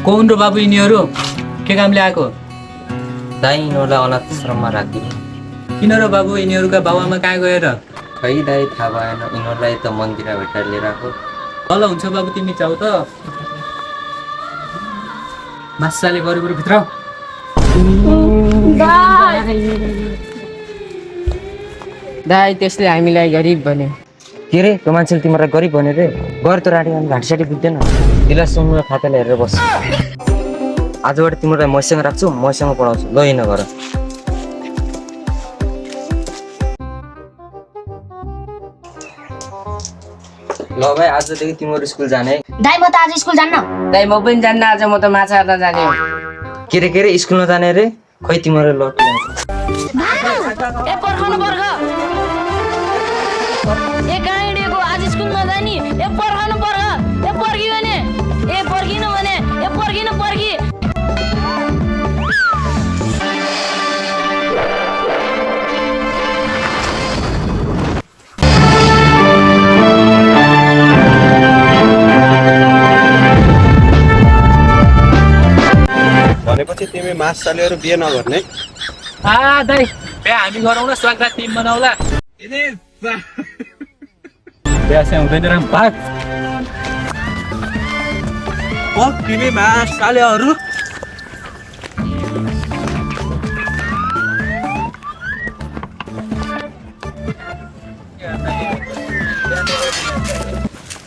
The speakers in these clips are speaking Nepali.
कौन रो बाबु यिनीहरू के कामले आएको दाइ यिनीहरूलाई अनाथ आश्रममा राखिदिनु किन र बाबु यिनीहरूका बाबुआमा कहाँ गयो र खै दाइ थाहा भएन यिनीहरूलाई त मन्दिर भेटेर लिएर आएको ल हुन्छ बाबु तिमी चाउ त मासाले गरेको भित्र दाइ त्यसले हामीलाई गरिब भन्यो के रे त्यो मान्छेले तिमीलाई गरिब भन्यो रे गएर त राटी घाँटीसाटी बुझ्दैन त्यसलाई सुन्नु खाताले हेरेर बस आजबाट तिमीलाई मैसँग राख्छु मैसँग पढाउँछु ल हिँड गर ल भाइ आजदेखि तिमीहरू स्कुल जाने दाइ म त आज स्कुल जान्न दाइ म पनि जान्न आज म त माछा हेर्न जाने हो के रे स्कुल नजाने रे खै तिमीहरू लट ए पर्खनु पर्ख ए गाडीको आज स्कुल नजानी ए पर्खनु पर्ख ए पर्खी भने ए पर्खिनु भने ए पर्खिनु पर्खी भनेपछि तिमी मास चालेर बिहे नगर्ने दाइ बे हामी गरौँ न स्वागत टिम बनाउला बिहा चाहिँ हुँदैन राम भाग तिमी मास चालेहरू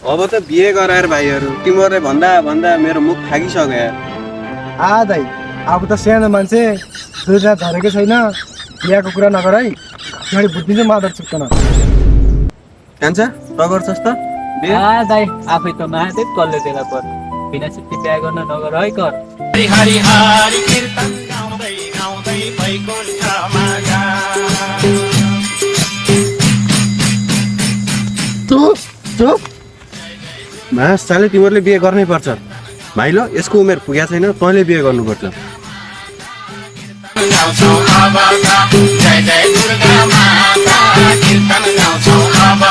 अब त बिहे गराएर भाइहरू तिमीहरूले भन्दा भन्दा मेरो मुख थाकिसक्यो दाइ अब त सानो मान्छे दुईजना झरेको छैन बिहाको कुरा नगर है गाडी बुझ्दिन्छ मादर चुक्दैन कान्छा नगर्छस् त बिहे दाइ आफै त माते तल्ले देला पर बिना सित्ती बिहा गर्न नगर है कर चुप मास चाले तिमीहरूले बिहे गर्नै पर्छ भाइ ल यसको उमेर पुगेको छैन तैँले बिहे गर्नुपर्छ जय जय दुर्गा माता कीर्तन गाउँछौ अब